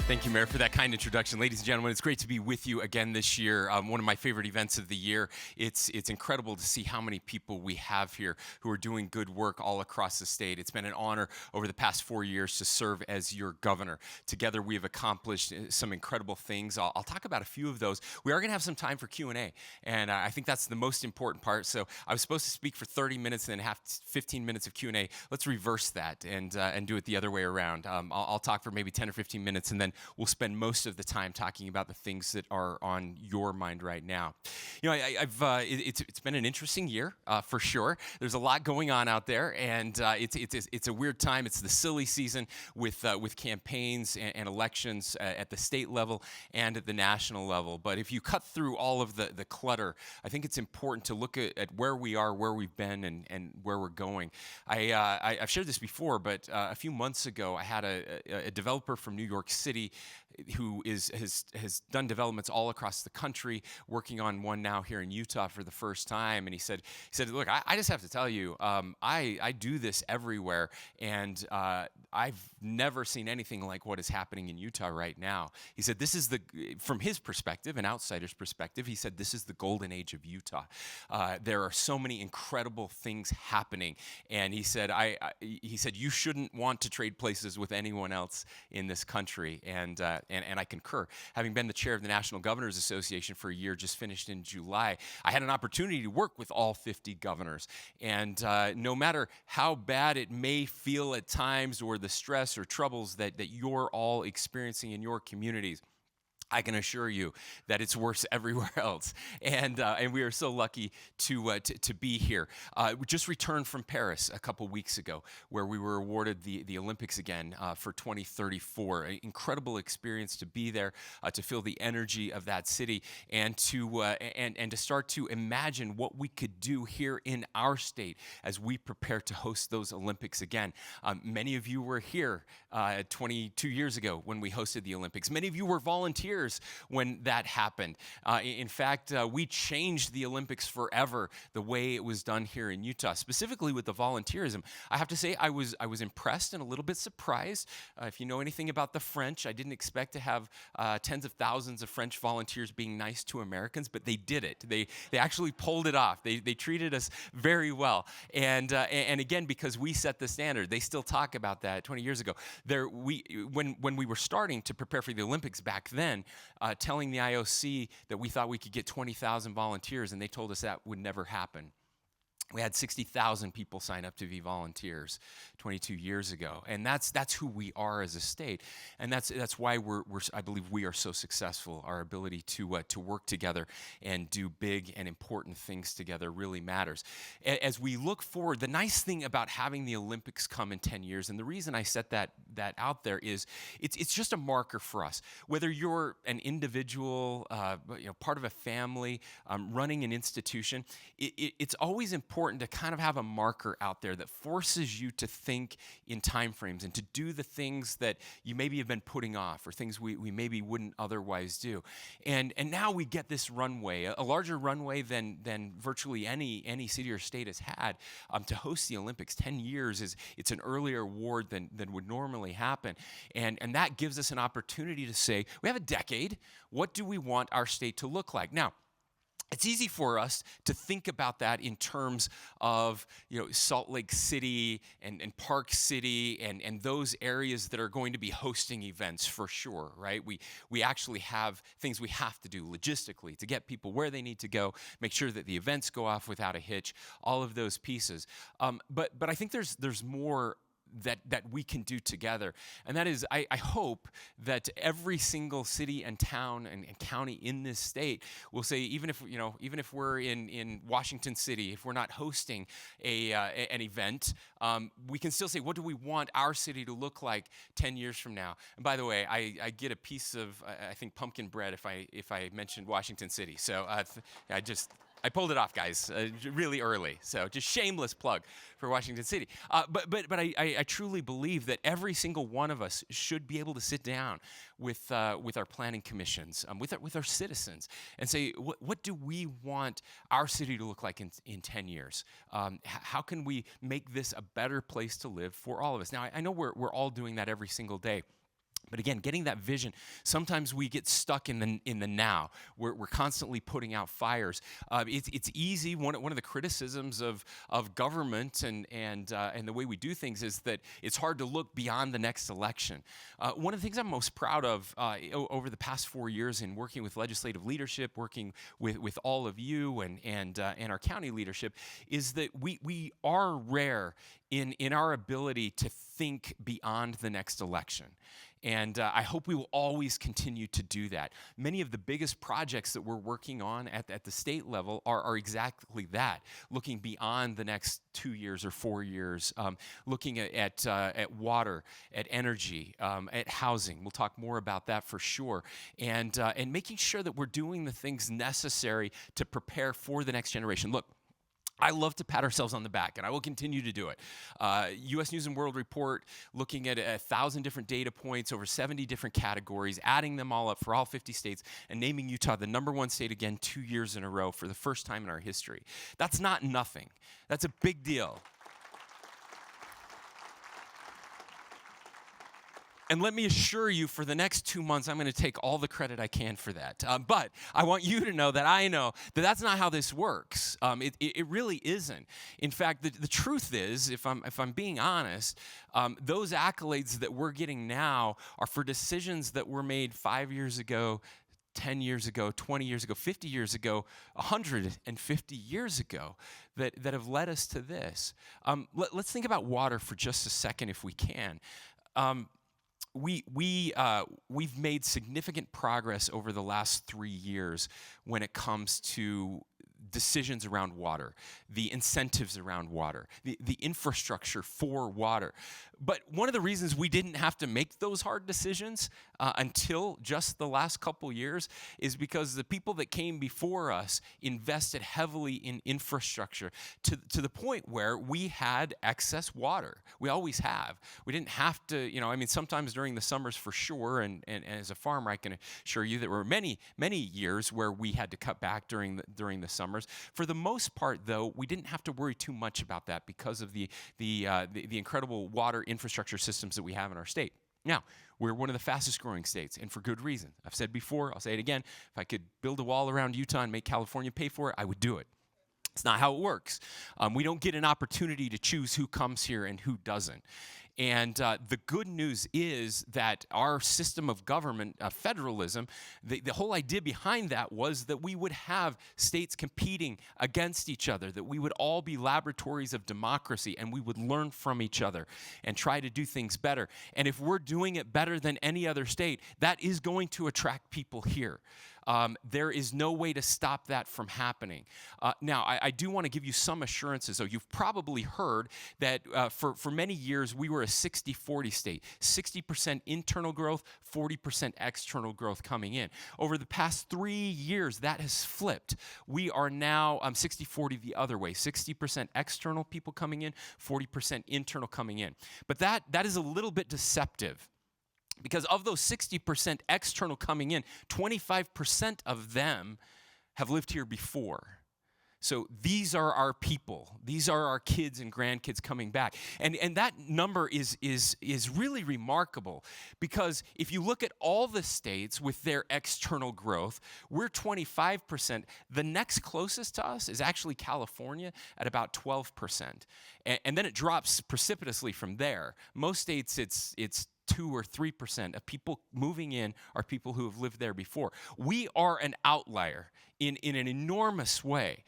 Thank you, Mayor, for that kind introduction. Ladies and gentlemen, it's great to be with you again this year. One of my favorite events of the year. It's incredible to see how many people we have here who are doing good work all across the state. It's been an honor over the past 4 years to serve as your governor. Together, we have accomplished some incredible things. I'll talk about a few of those. We are going to have some time for Q&A, and I think that's the most important part. So I was supposed to speak for 30 minutes and then have 15 minutes of Q&A. Let's reverse that and do it the other way around. I'll talk for maybe 10 or 15 minutes, and then we'll spend most of the time talking about the things that are on your mind right now. You know, it's been an interesting year for sure. There's a lot going on out there, and it's a weird time. It's the silly season with campaigns and elections at the state level and at the national level. But if you cut through all of the clutter, I think it's important to look at where we are, where we've been, and where we're going. I've shared this before, but a few months ago, I had a developer from New York City who has done developments all across the country, working on one now here in Utah for the first time. And he said, look, I just have to tell you, I do this everywhere, and I've never seen anything like what is happening in Utah right now. He said, from his perspective, an outsider's perspective, he said, this is the golden age of Utah. There are so many incredible things happening. And he said, he said, you shouldn't want to trade places with anyone else in this country. And I concur. Having been the chair of the National Governors Association for a year, just finished in July, I had an opportunity to work with all 50 governors. And no matter how bad it may feel at times, or the stress or troubles that you're all experiencing in your communities, I can assure you that it's worse everywhere else, and we are so lucky to be here. We just returned from Paris a couple weeks ago, where we were awarded the Olympics again for 2034. An incredible experience to be there, to feel the energy of that city, and to start to imagine what we could do here in our state as we prepare to host those Olympics again. Many of you were here 22 years ago when we hosted the Olympics. Many of you were volunteers when that happened. In fact, we changed the Olympics forever the way it was done here in Utah, specifically with the volunteerism. I have to say I was impressed and a little bit surprised. If you know anything about the French, I didn't expect to have tens of thousands of French volunteers being nice to Americans, but they did it. They actually pulled it off. They treated us very well. And again, because we set the standard, they still talk about that 20 years ago. When we were starting to prepare for the Olympics back then, telling the IOC that we thought we could get 20,000 volunteers, and they told us that would never happen. We had 60,000 people sign up to be volunteers 22 years ago, and that's who we are as a state, and that's why I believe we are so successful. Our ability to work together and do big and important things together really matters. As we look forward, the nice thing about having the Olympics come in 10 years, and the reason I set that out there is it's just a marker for us. Whether you're an individual, part of a family, running an institution, it's always important to kind of have a marker out there that forces you to think in time frames and to do the things that you maybe have been putting off, or things we maybe wouldn't otherwise do. And now we get this runway, a larger runway than virtually any city or state has had to host the Olympics. 10 years it's an earlier award than would normally happen. And that gives us an opportunity to say, we have a decade. What do we want our state to look like? Now, it's easy for us to think about that in terms of Salt Lake City and Park City and those areas that are going to be hosting events for sure, right? We actually have things we have to do logistically to get people where they need to go, make sure that the events go off without a hitch, all of those pieces. But I think there's more that we can do together. And that is, I hope that every single city and town and county in this state will say, even if we're in Washington City, if we're not hosting an event, we can still say, what do we want our city to look like 10 years from now? And by the way, I get a piece of, I think, pumpkin bread if I mentioned Washington City. So I pulled it off, guys, really early. So just shameless plug for Washington City. But I truly believe that every single one of us should be able to sit down with our planning commissions, with our citizens, and say, what do we want our city to look like in 10 years? How can we make this a better place to live for all of us? Now, I know we're all doing that every single day. But again, getting that vision, sometimes we get stuck in the now. We're constantly putting out fires. It's easy. One of the criticisms of government and the way we do things is that it's hard to look beyond the next election. One of the things I'm most proud of over the past 4 years in working with legislative leadership, working with all of you and our county leadership, is that we are rare in our ability to think beyond the next election. And I hope we will always continue to do that. Many of the biggest projects that we're working on at the state level are exactly that, looking beyond the next 2 years or 4 years, looking at water, at energy, at housing. We'll talk more about that for sure. And making sure that we're doing the things necessary to prepare for the next generation. Look, I love to pat ourselves on the back, and I will continue to do it. U.S. News & World Report, looking at 1,000 different data points over 70 different categories, adding them all up for all 50 states, and naming Utah the #1 state again 2 years in a row for the first time in our history. That's not nothing. That's a big deal. And let me assure you, for the next 2 months, I'm going to take all the credit I can for that. But I want you to know that I know that that's not how this works. It really isn't. In fact, the truth is, if I'm being honest, those accolades that we're getting now are for decisions that were made 5 years ago, 10 years ago, 20 years ago, 50 years ago, 150 years ago that have led us to this. Let's think about water for just a second if we can. We've made significant progress over the last 3 years when it comes to decisions around water, the incentives around water, the infrastructure for water. But one of the reasons we didn't have to make those hard decisions until just the last couple years is because the people that came before us invested heavily in infrastructure to the point where we had excess water. We always have. We didn't have to, sometimes during the summers for sure, and as a farmer I can assure you there were many, many years where we had to cut back during the summers. For the most part, though, we didn't have to worry too much about that because of the incredible water infrastructure systems that we have in our state. Now, we're one of the fastest growing states, and for good reason. I've said before, I'll say it again, if I could build a wall around Utah and make California pay for it, I would do it. It's not how it works. We don't get an opportunity to choose who comes here and who doesn't. And the good news is that our system of government, federalism, the whole idea behind that was that we would have states competing against each other, that we would all be laboratories of democracy, and we would learn from each other and try to do things better. And if we're doing it better than any other state, that is going to attract people here. There is no way to stop that from happening. Now, I do want to give you some assurances, though. You've probably heard that for many years we were a 60-40 state, 60% internal growth, 40% external growth coming in. Over the past 3 years, that has flipped. We are now 60-40 the other way, 60% external people coming in, 40% internal coming in. But that is a little bit deceptive. Because of those 60% external coming in, 25% of them have lived here before. So these are our people. These are our kids and grandkids coming back. And that number is really remarkable because if you look at all the states with their external growth, we're 25%. The next closest to us is actually California at about 12%. And then it drops precipitously from there. Most states it's 2 or 3% of people moving in are people who have lived there before. We are an outlier in an enormous way.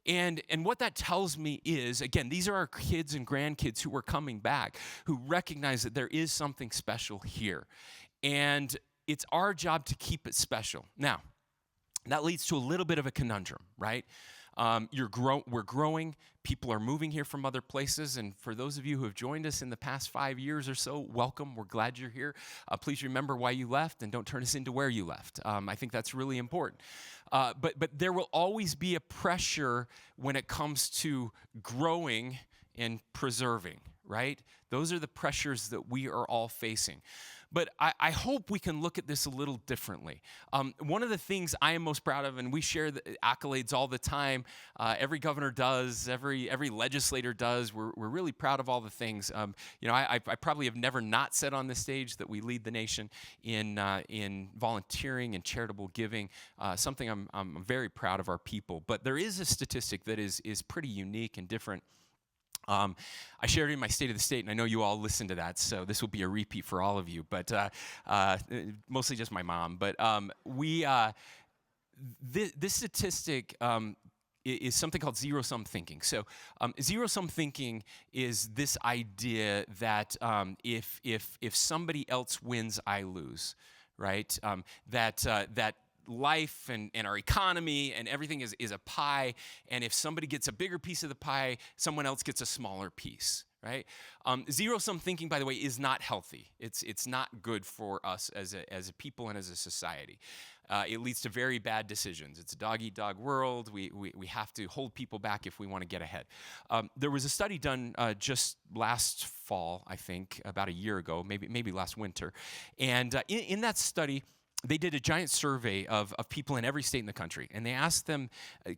And what that tells me is, again, these are our kids and grandkids who are coming back, who recognize that there is something special here. And it's our job to keep it special. Now, that leads to a little bit of a conundrum, right? We're growing. People are moving here from other places. And for those of you who have joined us in the past 5 years or so, welcome. We're glad you're here. Please remember why you left and don't turn us into where you left. I think that's really important. But there will always be a pressure when it comes to growing and preserving, right? Those are the pressures that we are all facing. But I hope we can look at this a little differently. One of the things I am most proud of, and we share the accolades all the time, every governor does, every legislator does, we're really proud of all the things. I probably have never not said on this stage that we lead the nation in volunteering and charitable giving, something I'm very proud of our people. But there is a statistic that is pretty unique and different. I shared it in my State of the State, and I know you all listened to that, so this will be a repeat for all of you, but mostly just my mom. But this statistic is something called zero-sum thinking. So zero-sum thinking is this idea that if somebody else wins, I lose, right? That life and our economy and everything is a pie, and if somebody gets a bigger piece of the pie, someone else gets a smaller piece, right? Zero-sum thinking, by the way, is not healthy. It's not good for us as a people and as a society. It leads to very bad decisions. It's a dog-eat-dog world. We have to hold people back if we want to get ahead. There was a study done just last fall, I think, about a year ago, maybe last winter, and in that study, they did a giant survey of people in every state in the country, and they asked them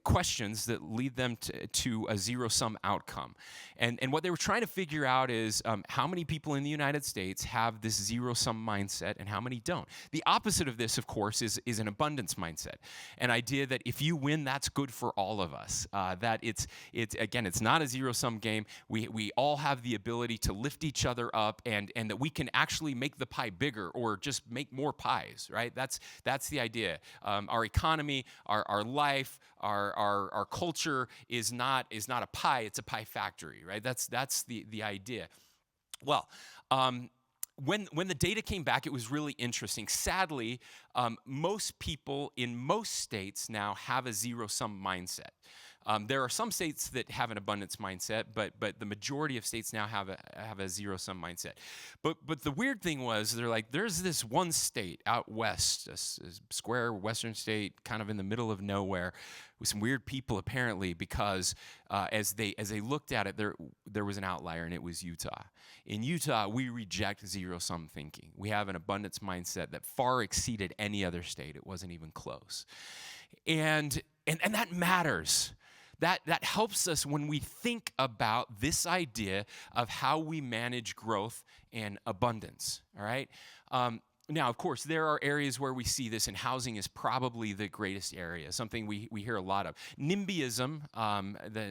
questions that lead them to a zero-sum outcome. And what they were trying to figure out is how many people in the United States have this zero-sum mindset and how many don't. The opposite of this, of course, is an abundance mindset, an idea that if you win, that's good for all of us, that it's not a zero-sum game. We all have the ability to lift each other up, and that we can actually make the pie bigger or just make more pies, right? That's the idea. Our economy, our life, our culture is not a pie. It's a pie factory, right? That's the idea. Well, when the data came back, it was really interesting. Sadly, most people in most states now have a zero-sum mindset. There are some states that have an abundance mindset, but the majority of states now have a zero-sum mindset. But the weird thing was, they're like, there's this one state out west, a square western state, kind of in the middle of nowhere, with some weird people apparently, because as they looked at it, there was an outlier, and it was Utah. In Utah, we reject zero-sum thinking. We have an abundance mindset that far exceeded any other state. It wasn't even close, and that matters. That helps us when we think about this idea of how we manage growth and abundance, all right? Now, of course, there are areas where we see this, and housing is probably the greatest area, something we hear a lot of. NIMBYism,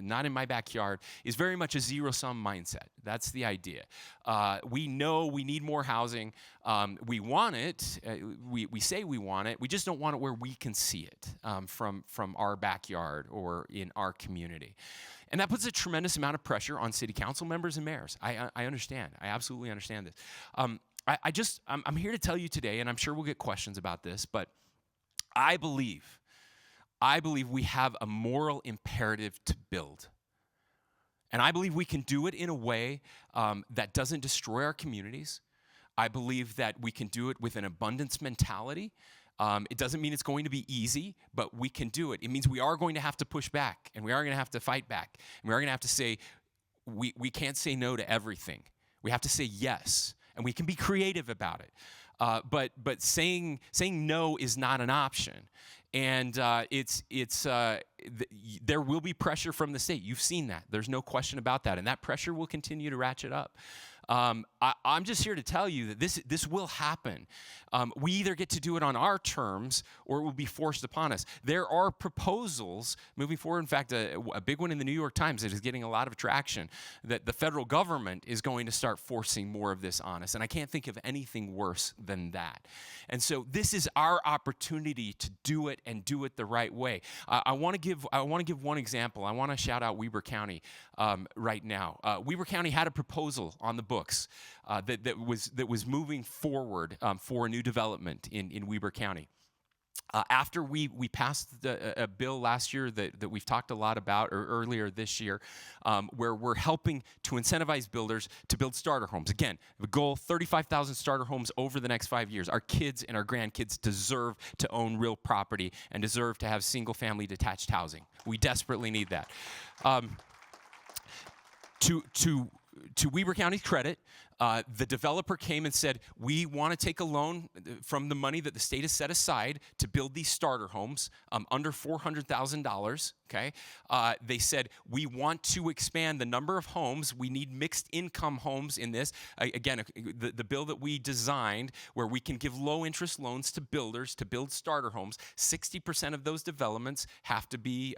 not in my backyard, is very much a zero-sum mindset. That's the idea. We know we need more housing. We want it. We say we want it. We just don't want it where we can see it from our backyard or in our community. And that puts a tremendous amount of pressure on city council members and mayors. I understand. I absolutely understand this. I'm here to tell you today, and I'm sure we'll get questions about this, but I believe we have a moral imperative to build. And I believe we can do it in a way that doesn't destroy our communities. I believe that we can do it with an abundance mentality. It doesn't mean it's going to be easy, but we can do it. It means we are going to have to push back, and we are going to have to fight back, and we are going to have to say, we can't say no to everything. We have to say yes. And we can be creative about it, but saying no is not an option, and there will be pressure from the state. You've seen that. There's no question about that, and that pressure will continue to ratchet up. I'm just here to tell you that this will happen. We either get to do it on our terms or it will be forced upon us. There are proposals moving forward. In fact, a big one in the New York Times that is getting a lot of traction, that the federal government is going to start forcing more of this on us. And I can't think of anything worse than that. And so this is our opportunity to do it and do it the right way. I want to give one example. I want to shout out Weber County right now. Weber County had a proposal on the books that was moving forward for a new development in Weber County. After we passed a bill last year that we've talked a lot about, or earlier this year, where we're helping to incentivize builders to build starter homes. Again, the goal, 35,000 starter homes over the next 5 years. Our kids and our grandkids deserve to own real property and deserve to have single-family detached housing. We desperately need that. To Weber County's credit, The developer came and said, we want to take a loan from the money that the state has set aside to build these starter homes under $400,000, okay? They said, we want to expand the number of homes. We need mixed income homes in this. Again, the bill that we designed where we can give low interest loans to builders to build starter homes, 60% of those developments have to be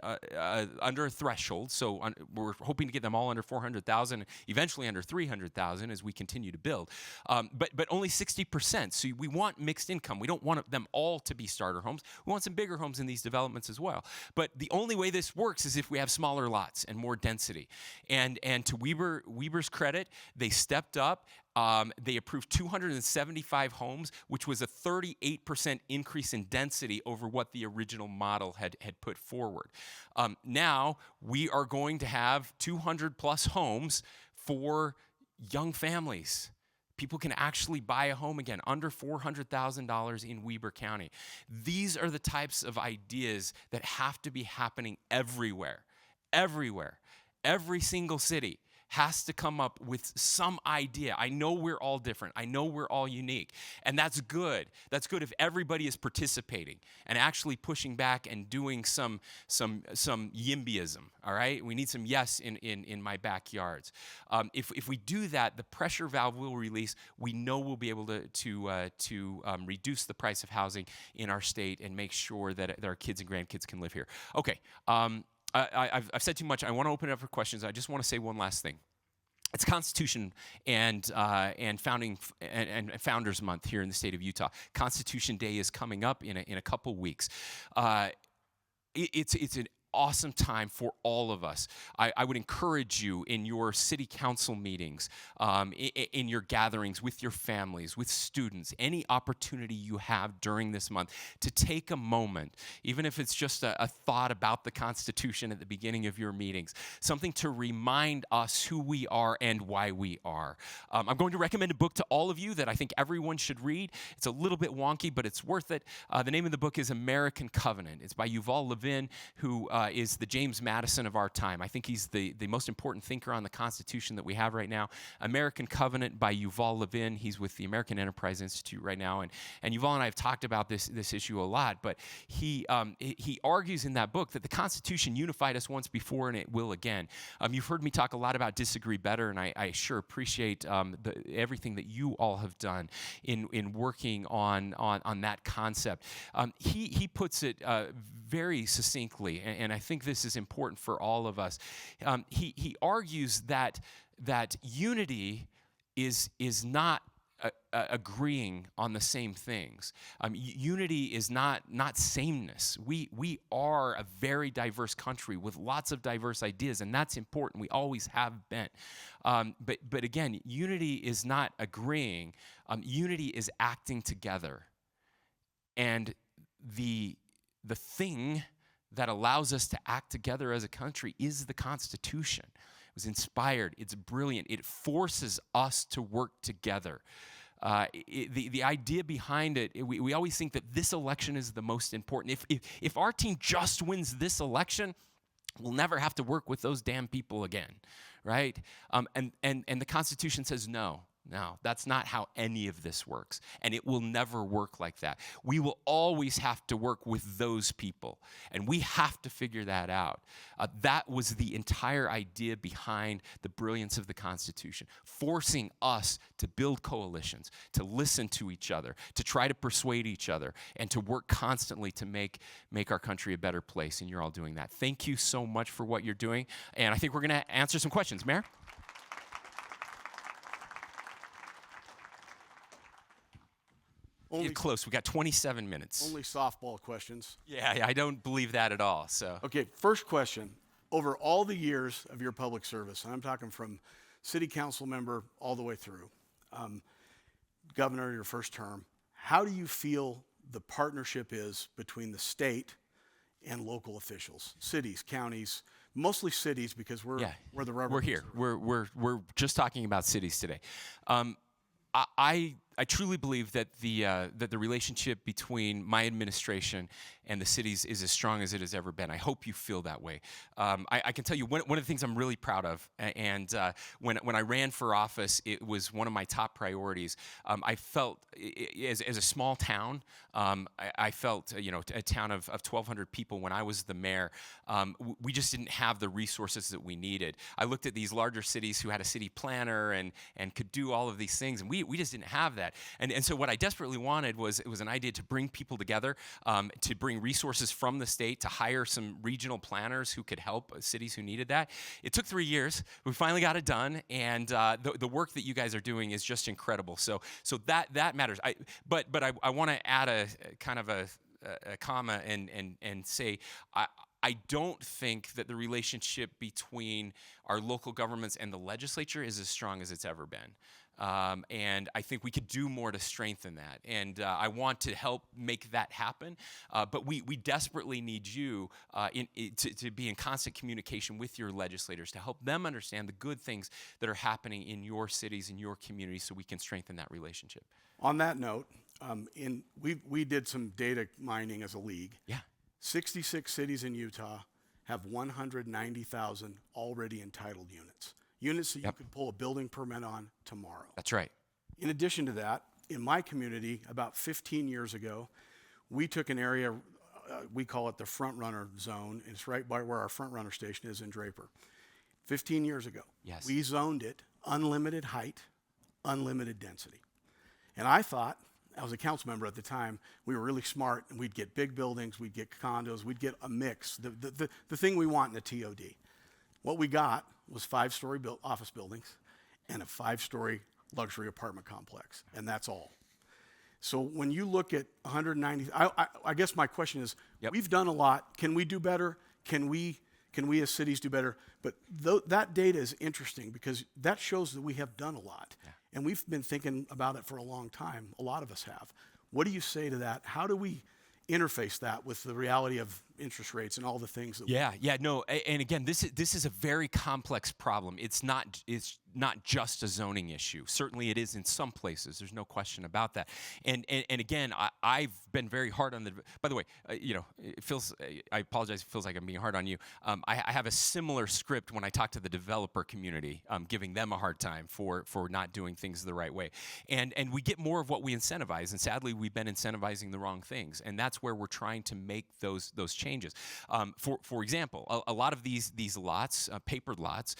under a threshold. So we're hoping to get them all under 400,000, eventually under 300,000 as we continue to build. But only 60%. So we want mixed income. We don't want them all to be starter homes. We want some bigger homes in these developments as well. But the only way this works is if we have smaller lots and more density. And to Weber's credit, they stepped up. They approved 275 homes, which was a 38% increase in density over what the original model had put forward. Now we are going to have 200 plus homes for young families. People can actually buy a home again under $400,000 in Weber County. These are the types of ideas that have to be happening everywhere. Everywhere. Every single city has to come up with some idea. I know we're all different. I know we're all unique. And that's good. That's good if everybody is participating and actually pushing back and doing some YIMBYism, all right? We need some yes in my backyards. If we do that, the pressure valve will release. We know we'll be able to reduce the price of housing in our state and make sure that our kids and grandkids can live here. Okay. I've said too much. I want to open it up for questions. I just want to say one last thing. It's Constitution and Founders Month here in the state of Utah. Constitution Day is coming up in a couple weeks. It's an awesome time for all of us. I would encourage you in your city council meetings, in your gatherings with your families, with students, any opportunity you have during this month to take a moment, even if it's just a thought about the Constitution at the beginning of your meetings, something to remind us who we are and why we are. I'm going to recommend a book to all of you that I think everyone should read. It's a little bit wonky, but it's worth it. The name of the book is American Covenant. It's by Yuval Levin, who is the James Madison of our time. I think he's the most important thinker on the Constitution that we have right now. American Covenant by Yuval Levin. He's with the American Enterprise Institute right now. And Yuval and I have talked about this issue a lot, but he argues in that book that the Constitution unified us once before and it will again. You've heard me talk a lot about disagree better, and I sure appreciate everything that you all have done in working on that concept. He puts it very succinctly, and I think this is important for all of us. He argues that unity is not agreeing on the same things. Unity is not sameness. We are a very diverse country with lots of diverse ideas, and that's important. We always have been. But again, unity is not agreeing. Unity is acting together. And the thing that allows us to act together as a country is the Constitution. It was inspired. It's brilliant. It forces us to work together. The idea behind it, we always think that this election is the most important. If our team just wins this election, we'll never have to work with those damn people again, right? And the Constitution says no. No, that's not how any of this works, and it will never work like that. We will always have to work with those people, and we have to figure that out. That was the entire idea behind the brilliance of the Constitution, forcing us to build coalitions, to listen to each other, to try to persuade each other, and to work constantly to make our country a better place, and you're all doing that. Thank you so much for what you're doing, and I think we're going to answer some questions. Mayor? Close. We got 27 minutes. Only softball questions. Yeah, I don't believe that at all. So. Okay, first question. Over all the years of your public service, and I'm talking from city council member all the way through, governor, your first term, how do you feel the partnership is between the state and local officials, cities, counties, mostly cities because we're the rubber. We're here. We're just talking about cities today. I truly believe that the relationship between my administration and the cities is as strong as it has ever been. I hope you feel that way. I can tell you one of the things I'm really proud of, and when I ran for office, it was one of my top priorities. I felt as a small town, I felt a town of 1,200 people when I was the mayor. We just didn't have the resources that we needed. I looked at these larger cities who had a city planner and could do all of these things, and we just didn't have that. And so what I desperately wanted was an idea to bring people together, to bring resources from the state, to hire some regional planners who could help cities who needed that. It took 3 years. We finally got it done, and the work that you guys are doing is just incredible. So that matters. But I want to add a kind of a comma and say I don't think that the relationship between our local governments and the legislature is as strong as it's ever been. And I think we could do more to strengthen that. And I want to help make that happen. But we desperately need you to be in constant communication with your legislators to help them understand the good things that are happening in your cities, in your communities, so we can strengthen that relationship. On that note, we did some data mining as a league. Yeah. 66 cities in Utah have 190,000 already entitled units. Units that you could pull a building permit on tomorrow. That's right. In addition to that, in my community, about 15 years ago, we took an area, we call it the front runner zone. It's right by where our front runner station is in Draper. 15 years ago, Yes. we zoned it unlimited height, unlimited density. And I thought, I was a council member at the time, we were really smart, and we'd get big buildings, we'd get condos, we'd get a mix, the thing we want in a TOD. What we got was 5-story office buildings and a 5-story luxury apartment complex, and that's all. So when you look at 190, I guess my question is, we've done a lot. Can we do better? Can we as cities do better? But that data is interesting because that shows that we have done a lot. Yeah. And we've been thinking about it for a long time. A lot of us have. What do you say to that? How do we interface that with the reality of interest rates and all the things that and again, this is a very complex problem. It's not just a zoning issue. Certainly it is in some places. There's no question about that. And again, I've been very hard on the, by the way, it feels, I apologize, it feels like I'm being hard on you. I have a similar script when I talk to the developer community, giving them a hard time for not doing things the right way. And we get more of what we incentivize, and sadly we've been incentivizing the wrong things, and that's where we're trying to make those changes. For example, a lot of these lots, papered lots,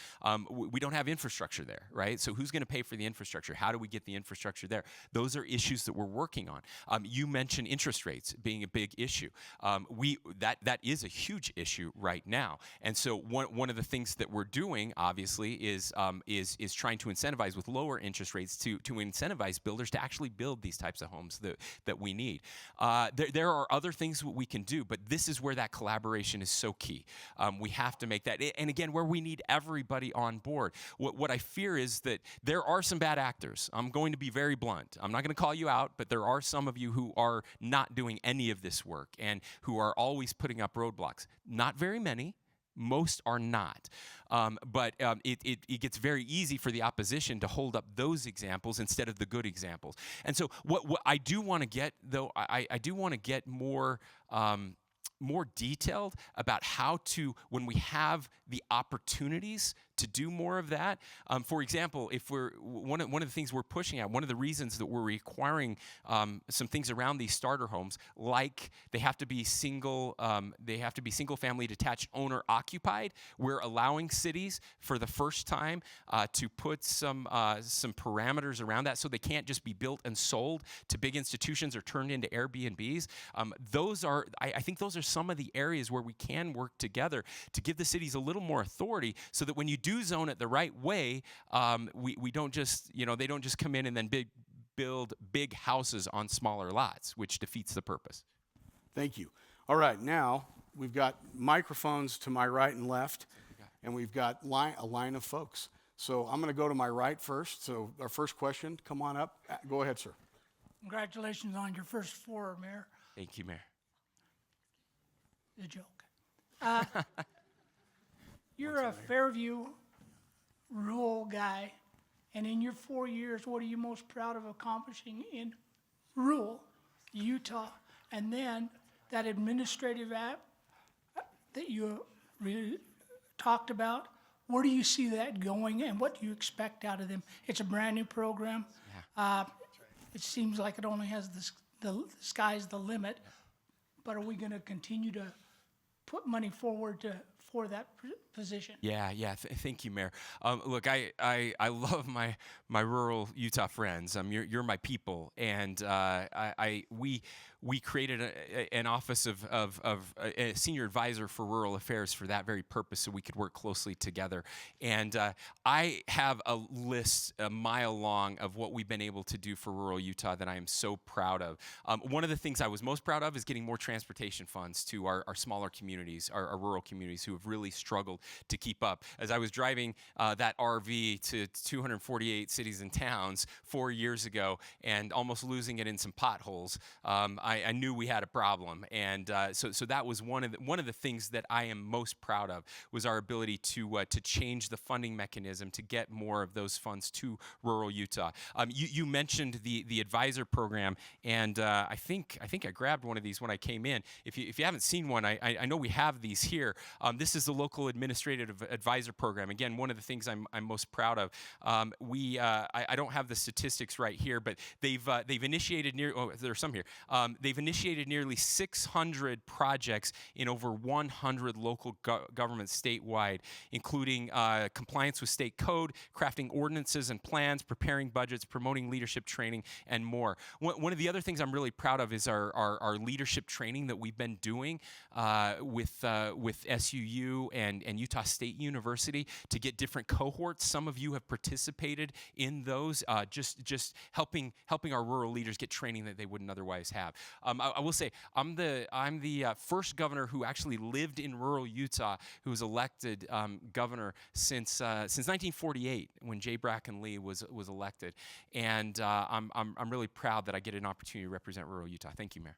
we don't have infrastructure there, right? So who's going to pay for the infrastructure? How do we get the infrastructure there? Those are issues that we're working on. You mentioned interest rates being a big issue. That is a huge issue right now. And so one of the things that we're doing, obviously, is trying to incentivize with lower interest rates to incentivize builders to actually build these types of homes that we need. There are other things we can do, but this is where that collaboration is so key. We have to make that, and again, where we need everybody on board. What I fear is that there are some bad actors. I'm going to be very blunt. I'm not going to call you out, but there are some of you who are not doing any of this work and who are always putting up roadblocks. Not very many. Most are not. But it gets very easy for the opposition to hold up those examples instead of the good examples. And so what I do want to get, though, I do want to get more detailed about how to, when we have the opportunities to do more of that. For example, if we're one of the things we're pushing at, one of the reasons that we're requiring some things around these starter homes, like they have to be single family detached owner occupied. We're allowing cities for the first time to put some parameters around that, so they can't just be built and sold to big institutions or turned into Airbnbs. I think those are some of the areas where we can work together to give the cities a little more authority, so that when you do zone it the right way, we don't just, they don't just come in and then build big houses on smaller lots, which defeats the purpose. Thank you. All right, now we've got microphones to my right and left, and we've got a line of folks. So I'm going to go to my right first. So our first question, come on up. Go ahead, sir. Congratulations on your first floor, Mayor. Thank you, Mayor. The joke. You're a Fairview rural guy, And in your 4 years, what are you most proud of accomplishing in rural Utah? And then that administrative app that you really talked about, where do you see that going and what do you expect out of them? It's a brand new program. It seems like it only has the sky's the limit, but are we going to continue to put money forward for that position? Yeah. Thank you, Mayor. Look, I love my rural Utah friends. You're my people, and we created an office of a senior advisor for rural affairs for that very purpose, so we could work closely together. And I have a list a mile long of what we've been able to do for rural Utah that I am so proud of. One of the things I was most proud of is getting more transportation funds to our smaller communities, our rural communities who have really struggled to keep up. As I was driving that RV to 248 cities and towns 4 years ago and almost losing it in some potholes, I knew we had a problem, and so that was one of the things that I am most proud of, was our ability to change the funding mechanism to get more of those funds to rural Utah. You mentioned the advisor program, and I think I grabbed one of these when I came in. If you haven't seen one, I know we have these here. This is the local administrative advisor program. Again, one of the things I'm most proud of. I don't have the statistics right here, but they've initiated there's some here. They've initiated nearly 600 projects in over 100 local governments statewide, including compliance with state code, crafting ordinances and plans, preparing budgets, promoting leadership training, and more. One of the other things I'm really proud of is our leadership training that we've been doing with SUU and Utah State University to get different cohorts. Some of you have participated in those, just helping our rural leaders get training that they wouldn't otherwise have. I will say I'm the first governor who actually lived in rural Utah who was elected governor since 1948 when J. Bracken Lee was elected, and I'm really proud that I get an opportunity to represent rural Utah. Thank you, Mayor.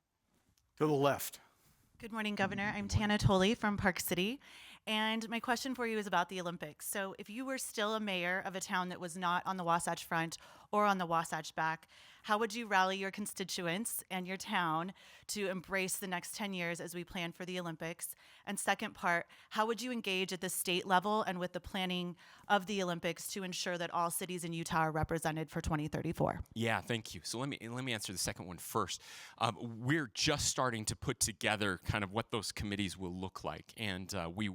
To the left. Good morning, Governor. I'm Tana Tolley from Park City, and my question for you is about the Olympics. So if you were still a mayor of a town that was not on the Wasatch Front or on the Wasatch Back, how would you rally your constituents and your town to embrace the next 10 years as we plan for the Olympics? And second part, how would you engage at the state level and with the planning of the Olympics to ensure that all cities in Utah are represented for 2034? Yeah, thank you. So let me answer the second one first. We're just starting to put together kind of what those committees will look like, and we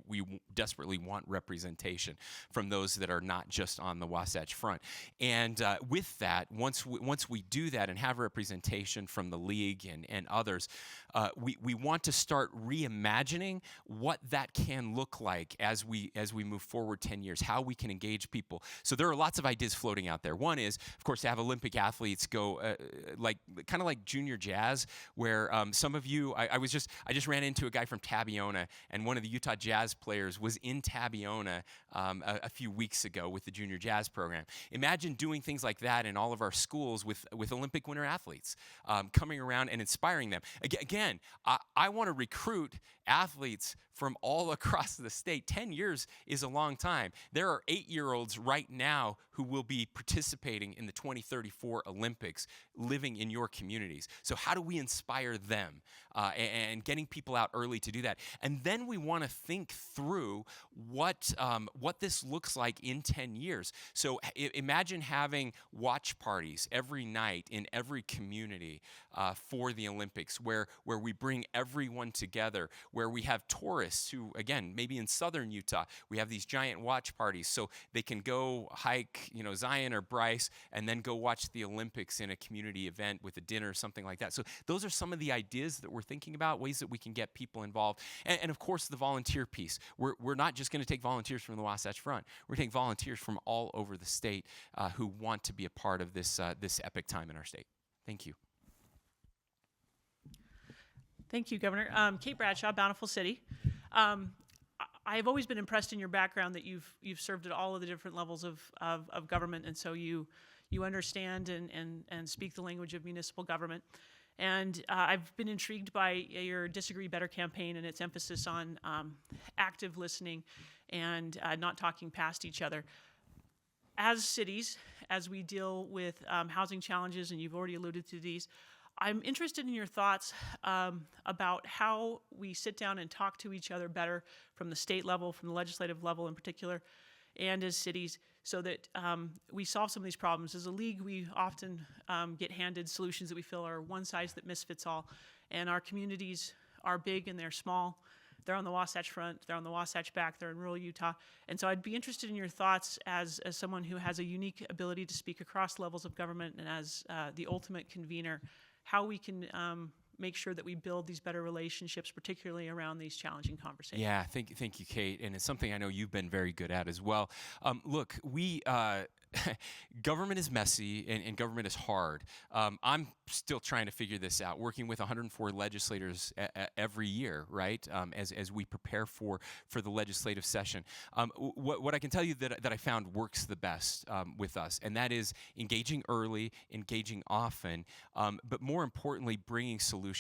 desperately want representation from those that are not just on the Wasatch Front. And with that, once we do that and have representation from the league and others, we want to start reimagining what that can look like as we move forward 10 years, how we can engage people. So there are lots of ideas floating out there. One is, of course, to have Olympic athletes go kind of like junior jazz, where some of you, I just ran into a guy from Tabiona, and one of the Utah Jazz players was in Tabiona a few weeks ago with the junior jazz program. Imagine doing things like that in all of our schools with Olympic winter athletes coming around and inspiring them. Again, I want to recruit athletes from all across the state. 10 years is a long time. There are 8-year-olds right now who will be participating in the 2034 Olympics living in your communities. So how do we inspire them and getting people out early to do that? And then we want to think through what this looks like in 10 years. So imagine having watch parties every night in every community for the Olympics, where we bring everyone together, where we have tourists who, again, maybe in southern Utah, we have these giant watch parties so they can go hike, Zion or Bryce, and then go watch the Olympics in a community event with a dinner or something like that. So those are some of the ideas that we're thinking about, ways that we can get people involved. And of course, the volunteer piece. We're not just going to take volunteers from the Wasatch Front. We're taking volunteers from all over the state who want to be a part of this epic time in our state. Thank you. Thank you, Governor. Kate Bradshaw, Bountiful City. I've always been impressed in your background that you've served at all of the different levels of government, and so you understand and speak the language of municipal government. And I've been intrigued by your Disagree Better campaign and its emphasis on active listening and not talking past each other. As cities, as we deal with housing challenges, and you've already alluded to these, I'm interested in your thoughts about how we sit down and talk to each other better from the state level, from the legislative level in particular, and as cities, so that we solve some of these problems. As a league, we often get handed solutions that we feel are one size that misfits all, and our communities are big and they're small. They're on the Wasatch Front, they're on the Wasatch Back, they're in rural Utah. And so I'd be interested in your thoughts as someone who has a unique ability to speak across levels of government and as the ultimate convener, how we can make sure that we build these better relationships, particularly around these challenging conversations. Yeah, thank you, Kate. And it's something I know you've been very good at as well. Look, government is messy and government is hard. I'm still trying to figure this out, working with 104 legislators every year, right, as we prepare for the legislative session. What I can tell you that I found works the best with us, and that is engaging early, engaging often, but more importantly, bringing solutions.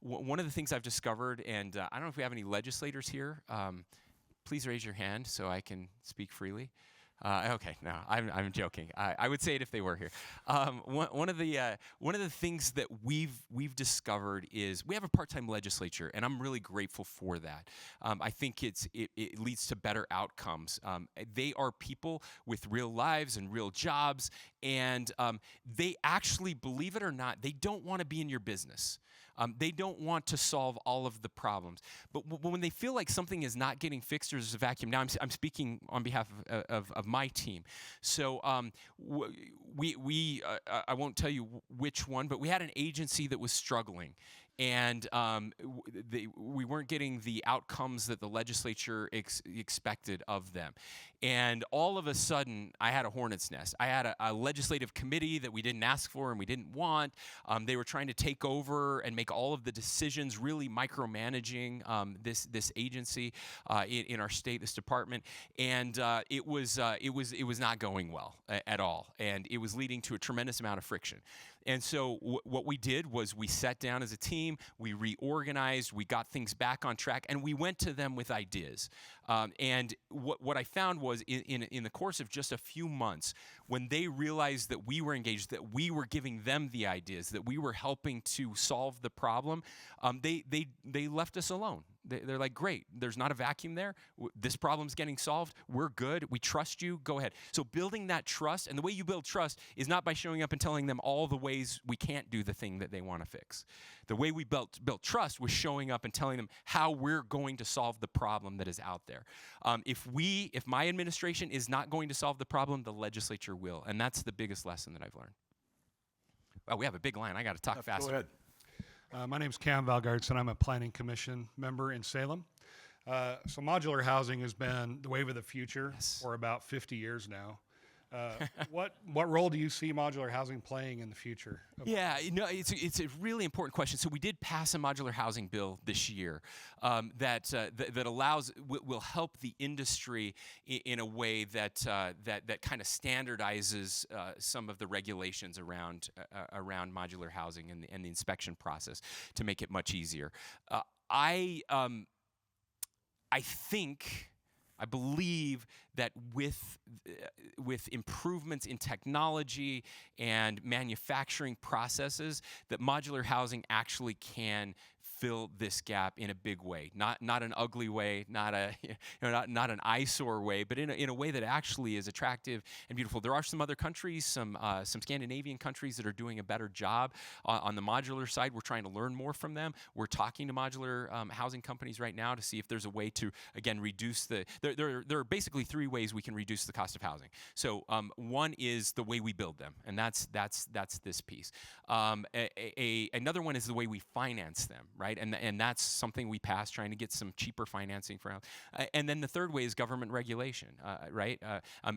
One of the things I've discovered, and I don't know if we have any legislators here, please raise your hand so I can speak freely. Okay, no, I'm joking. I would say it if they were here. One of the things that we've discovered is we have a part-time legislature, and I'm really grateful for that. I think it leads to better outcomes. They are people with real lives and real jobs, and they actually, believe it or not, they don't want to be in your business. They don't want to solve all of the problems. But when they feel like something is not getting fixed or there's a vacuum, now I'm speaking on behalf of my team. So I won't tell you which one, but we had an agency that was struggling. And we weren't getting the outcomes that the legislature expected of them. And all of a sudden, I had a hornet's nest. I had a legislative committee that we didn't ask for and we didn't want. They were trying to take over and make all of the decisions, really micromanaging this agency in our state, this department. And it was not going well at all. And it was leading to a tremendous amount of friction. And so what we did was we sat down as a team, we reorganized, we got things back on track, and we went to them with ideas. And what I found was in the course of just a few months, when they realized that we were engaged, that we were giving them the ideas, that we were helping to solve the problem, they left us alone. They're like, great, there's not a vacuum there. This problem's getting solved. We're good. We trust you. Go ahead. So building that trust, and the way you build trust is not by showing up and telling them all the ways we can't do the thing that they want to fix. The way we built trust was showing up and telling them how we're going to solve the problem that is out there. If my administration is not going to solve the problem, the legislature will. And that's the biggest lesson that I've learned. Well, we have a big line. I got to talk faster. Go ahead. My name's Cam Valgartson. I'm a Planning Commission member in Salem. So modular housing has been the wave of the future for about 50 years now. What role do you see modular housing playing in the future? Yeah, it's a really important question. So we did pass a modular housing bill this year that will help the industry in a way that kind of standardizes some of the regulations around modular housing and the inspection process to make it much easier. I believe that with improvements in technology and manufacturing processes, that modular housing actually can fill this gap in a big way, not an ugly way, not an eyesore way, but in a way that actually is attractive and beautiful. There are some other countries, some Scandinavian countries that are doing a better job on the modular side. We're trying to learn more from them. We're talking to modular housing companies right now to see if there's a way to again reduce the. There are basically three ways we can reduce the cost of housing. So one is the way we build them, and that's this piece. Another one is the way we finance them, right? And that's something we passed, trying to get some cheaper financing for. And then the third way is government regulation, right?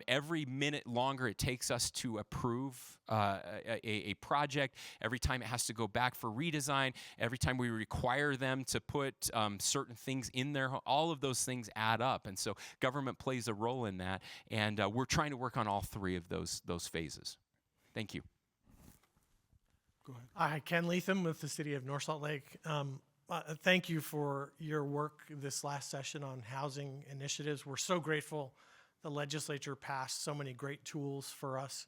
Every minute longer it takes us to approve a project, every time it has to go back for redesign, every time we require them to put certain things in there, all of those things add up. And so government plays a role in that, and we're trying to work on all three of those phases. Thank you. Go ahead. Hi, Ken Leatham with the City of North Salt Lake. Thank you for your work this last session on housing initiatives. We're so grateful the legislature passed so many great tools for us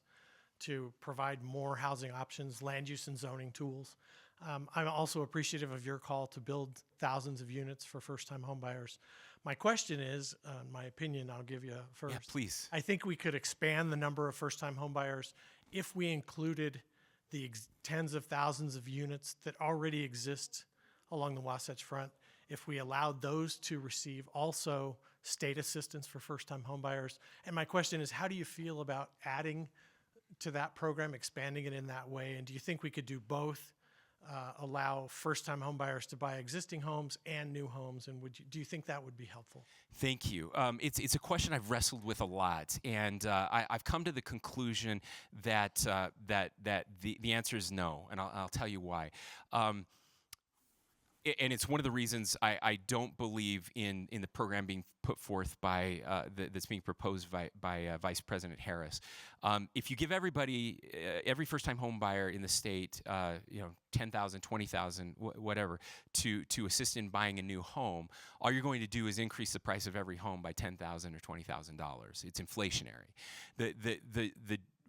to provide more housing options, land use and zoning tools. I'm also appreciative of your call to build thousands of units for first-time homebuyers. My question is, my opinion, I'll give you first. Yeah, please. I think we could expand the number of first-time homebuyers if we included the tens of thousands of units that already exist along the Wasatch Front. If we allowed those to receive also state assistance for first-time homebuyers. And my question is, how do you feel about adding to that program, expanding it in that way? And do you think we could do both? Allow first-time homebuyers to buy existing homes and new homes, and do you think that would be helpful? Thank you. It's a question I've wrestled with a lot, and I've come to the conclusion that the answer is no, and I'll tell you why. And it's one of the reasons I don't believe in the program being put forth by that's being proposed by Vice President Harris. If you give everybody, every first-time home buyer in the state, $10,000, $20,000, whatever, to assist in buying a new home, all you're going to do is increase the price of every home by $10,000 or $20,000. It's inflationary.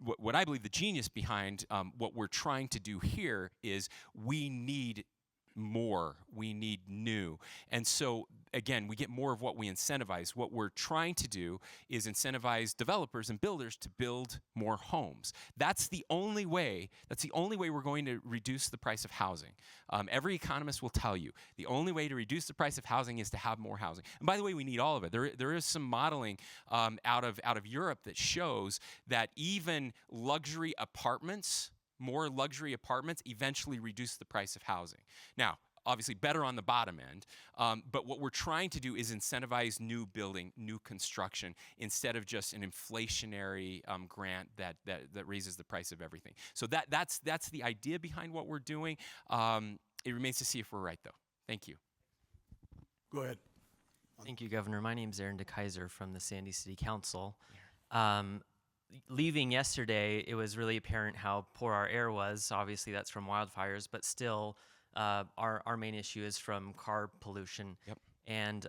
What I believe the genius behind what we're trying to do here is we need more, we need new. And so, again, we get more of what we incentivize. What we're trying to do is incentivize developers and builders to build more homes. That's the only way we're going to reduce the price of housing. Every economist will tell you the only way to reduce the price of housing is to have more housing. And by the way, we need all of it. There is some modeling out of Europe that shows that even more luxury apartments eventually reduce the price of housing. Now, obviously better on the bottom end, but what we're trying to do is incentivize new building, new construction, instead of just an inflationary grant that raises the price of everything. So that's the idea behind what we're doing. It remains to see if we're right, though. Thank you. Go ahead. Thank you, Governor. My name's Aaron DeKaiser from the Sandy City Council. Leaving yesterday, it was really apparent how poor our air was. Obviously, that's from wildfires, but still, our main issue is from car pollution. Yep. And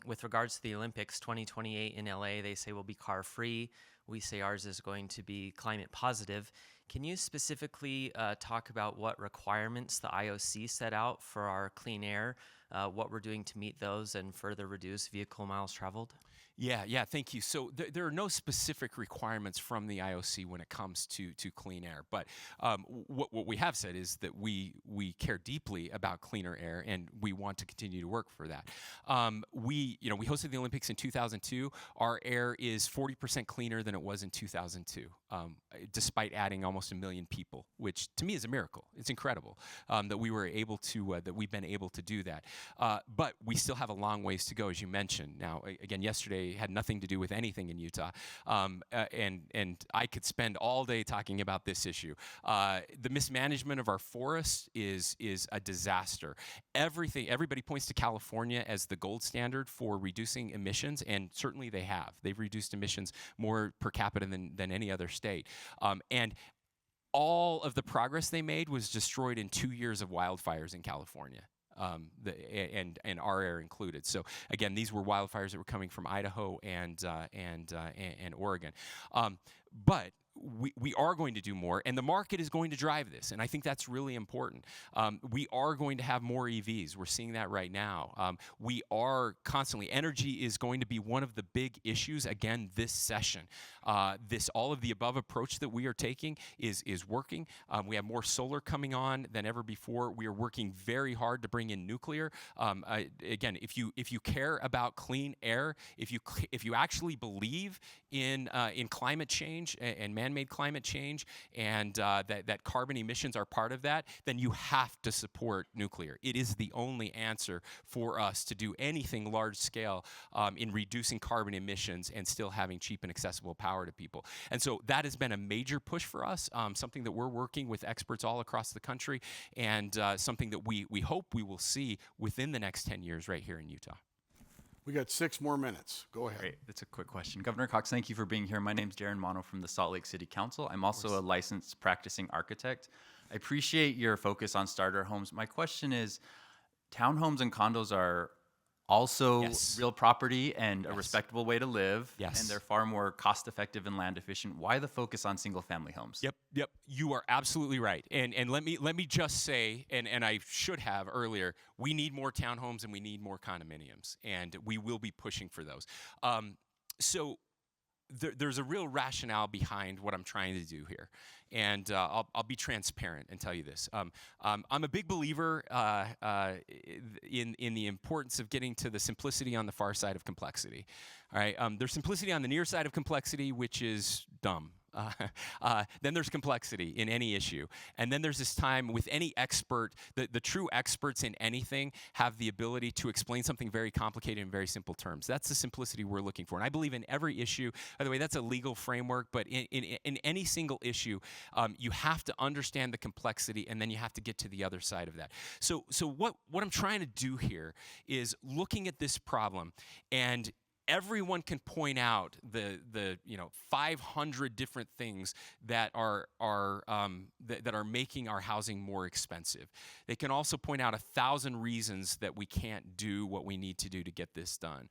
with regards to the Olympics, 2028 in LA, they say will be car-free. We say ours is going to be climate positive. Can you specifically talk about what requirements the IOC set out for our clean air, what we're doing to meet those and further reduce vehicle miles traveled? Yeah, thank you. So there are no specific requirements from the IOC when it comes to clean air, but what we have said is that we care deeply about cleaner air, and we want to continue to work for that. We hosted the Olympics in 2002. Our air is 40% cleaner than it was in 2002, despite adding almost 1 million people, which to me is a miracle. It's incredible that we were able to that we've been able to do that. But we still have a long ways to go, as you mentioned. Now, again, yesterday had nothing to do with anything in Utah, and I could spend all day talking about this issue. The mismanagement of our forests is a disaster. Everybody points to California as the gold standard for reducing emissions, and certainly they have. They've reduced emissions more per capita than any other state. And all of the progress they made was destroyed in 2 years of wildfires in California. And our air included. So again, these were wildfires that were coming from Idaho and Oregon. But we are going to do more, and the market is going to drive this, and I think that's really important. We are going to have more EVs. We're seeing that right now. We are constantly, energy is going to be one of the big issues again this session. This all of the above approach that we are taking is working. We have more solar coming on than ever before. We are working very hard to bring in nuclear. Again, if you care about clean air, if you actually believe in climate change and man-made climate change, and that carbon emissions are part of that, then you have to support nuclear. It is the only answer for us to do anything large scale in reducing carbon emissions and still having cheap and accessible power to people. And so that has been a major push for us, something that we're working with experts all across the country, and something that we hope we will see within the next 10 years right here in Utah. We got 6 more minutes. Go ahead. Great. That's a quick question. Governor Cox, thank you for being here. My name's Darren Mono from the Salt Lake City Council. I'm also a licensed practicing architect. I appreciate your focus on starter homes. My question is, townhomes and condos are also Yes. real property and a Yes. respectable way to live. Yes. And they're far more cost effective and land efficient. Why the focus on single family homes? Yep. You are absolutely right. And let me just say, and I should have earlier, we need more townhomes and we need more condominiums, and we will be pushing for those. So there's a real rationale behind what I'm trying to do here, and I'll be transparent and tell you this. I'm a big believer in the importance of getting to the simplicity on the far side of complexity. All right, there's simplicity on the near side of complexity, which is dumb. Then there's complexity in any issue. And then there's this time with any expert, the true experts in anything have the ability to explain something very complicated in very simple terms. That's the simplicity we're looking for. And I believe in every issue, by the way, that's a legal framework, but in any single issue, you have to understand the complexity and then you have to get to the other side of that. So what I'm trying to do here is looking at this problem, and everyone can point out the 500 different things that are making our housing more expensive. They can also point out 1,000 reasons that we can't do what we need to do to get this done.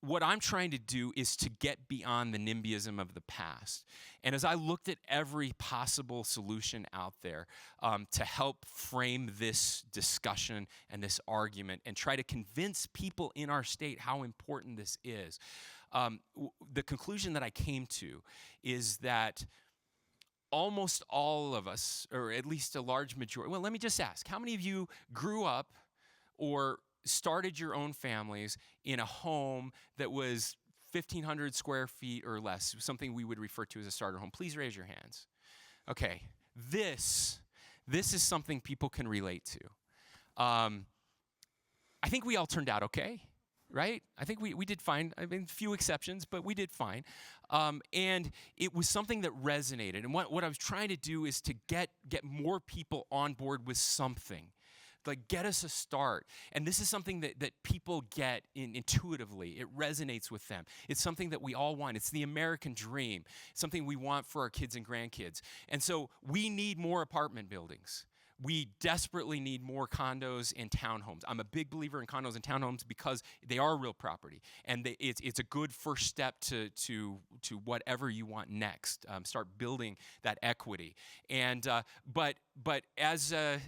What I'm trying to do is to get beyond the NIMBYism of the past. And as I looked at every possible solution out there to help frame this discussion and this argument and try to convince people in our state how important this is, the conclusion that I came to is that almost all of us, or at least a large majority, well, let me just ask, how many of you grew up or started your own families in a home that was 1,500 square feet or less, something we would refer to as a starter home? Please raise your hands. Okay, this is something people can relate to. I think we all turned out okay, right? I think we did fine. I mean, few exceptions, but we did fine. And it was something that resonated. And what I was trying to do is to get more people on board with something. Like, get us a start. And this is something that people get intuitively. It resonates with them. It's something that we all want. It's the American dream, something we want for our kids and grandkids. And so we need more apartment buildings. We desperately need more condos and townhomes. I'm a big believer in condos and townhomes because they are real property, and it's a good first step to whatever you want next. Start building that equity. And but as a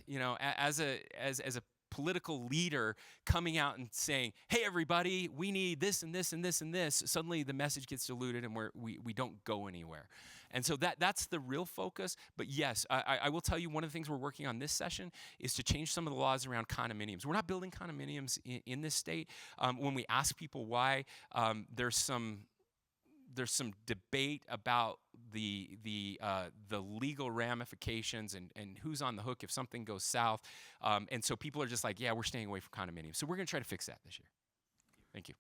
political leader coming out and saying, "Hey, everybody, we need this and this and this and this," suddenly the message gets diluted and we don't go anywhere. And so that's the real focus. But yes, I will tell you, one of the things we're working on this session is to change some of the laws around condominiums. We're not building condominiums in this state. When we ask people why, there's some debate about the legal ramifications and who's on the hook if something goes south. And so people are just like, yeah, we're staying away from condominiums. So we're going to try to fix that this year. Thank you.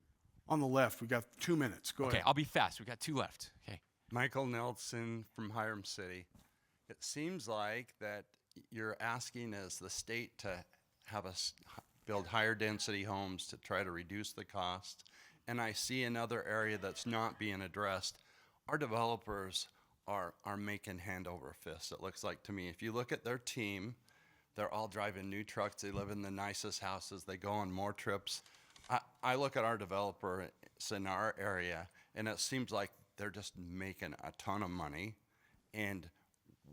On the left, we got 2 minutes. Go Okay, ahead. I'll be fast. We've got 2 left. Okay. Michael Nelson from Hiram City. It seems like that you're asking as the state to have us build higher density homes to try to reduce the cost. And I see another area that's not being addressed. Our developers are making hand over fist, it looks like to me. If you look at their team, they're all driving new trucks. They live in the nicest houses. They go on more trips. I look at our developers in our area, and it seems like they're just making a ton of money. And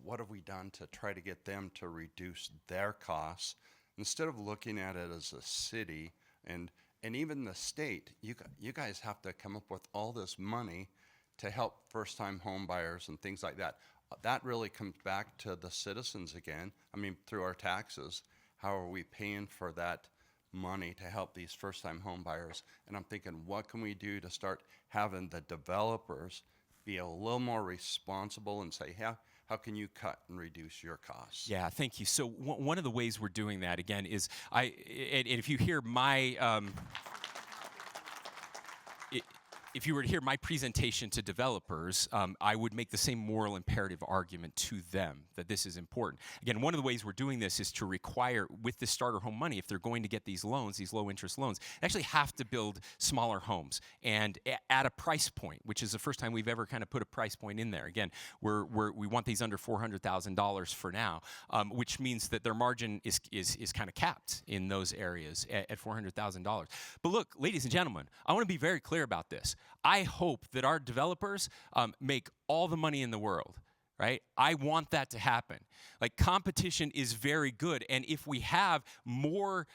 what have we done to try to get them to reduce their costs? Instead of looking at it as a city and even the state, you guys have to come up with all this money to help first-time home buyers and things like that. That really comes back to the citizens again. I mean, through our taxes, how are we paying for that money to help these first-time home buyers? And I'm thinking, what can we do to start having the developers be a little more responsible and say, how can you cut and reduce your costs? Yeah, thank you. So one of the ways we're doing that, again, is and if you hear my if you were to hear my presentation to developers, I would make the same moral imperative argument to them that this is important. Again, one of the ways we're doing this is to require, with the starter home money, if they're going to get these loans, these low interest loans, they actually have to build smaller homes and at a price point, which is the first time we've ever kind of put a price point in there. Again, we want these under $400,000 for now, which means that their margin is kind of capped in those areas at $400,000. But look, ladies and gentlemen, I want to be very clear about this. I hope that our developers make all the money in the world, right? I want that to happen. Like, competition is very good, and if we have more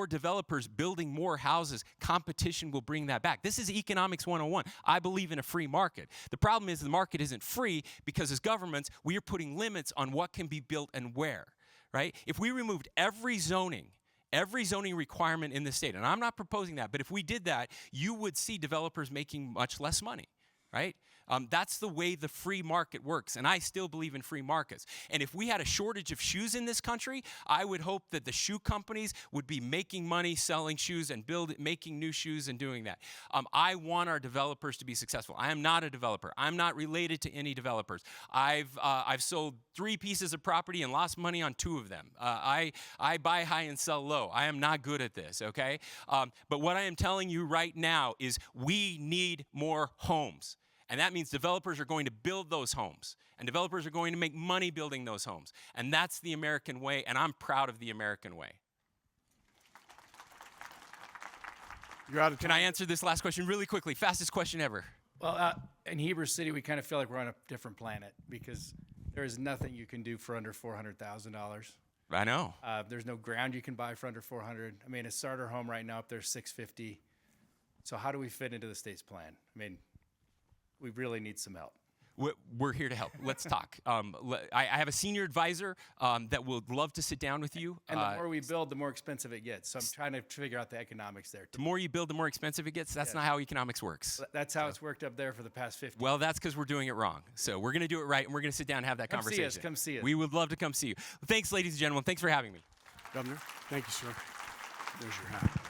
developers building more houses, competition will bring that back. This is economics 101. I believe in a free market. The problem is the market isn't free because as governments, we are putting limits on what can be built and where, right? If we removed every zoning requirement in the state, and I'm not proposing that, but if we did that, you would see developers making much less money, right? That's the way the free market works, and I still believe in free markets. And if we had a shortage of shoes in this country, I would hope that the shoe companies would be making money selling shoes and making new shoes and doing that. I want our developers to be successful. I am not a developer. I'm not related to any developers. I've sold 3 pieces of property and lost money on 2 of them. I buy high and sell low. I am not good at this, okay? But what I am telling you right now is we need more homes. And that means developers are going to build those homes. And developers are going to make money building those homes. And that's the American way, and I'm proud of the American way. You're out of time. Can I answer this last question really quickly? Fastest question ever. Well, in Heber City, we kind of feel like we're on a different planet because there is nothing you can do for under $400,000. I know. There's no ground you can buy for under $400,000. I mean, a starter home right now up there is $650,000. So how do we fit into the state's plan? I mean, we really need some help. We're here to help. Let's talk. I have a senior advisor that would love to sit down with you. And the more we build, the more expensive it gets. So I'm trying to figure out the economics there, The too. more you build, the more expensive it gets. That's not how economics works. That's how it's worked up there for the past 50 years. Well, that's because we're doing it wrong. So we're going to do it right, and we're going to sit down and have that Come see conversation. us, come see us. We would love to come see you. Thanks, ladies and gentlemen. Thanks for having me. Governor, thank you, sir. There's your hat.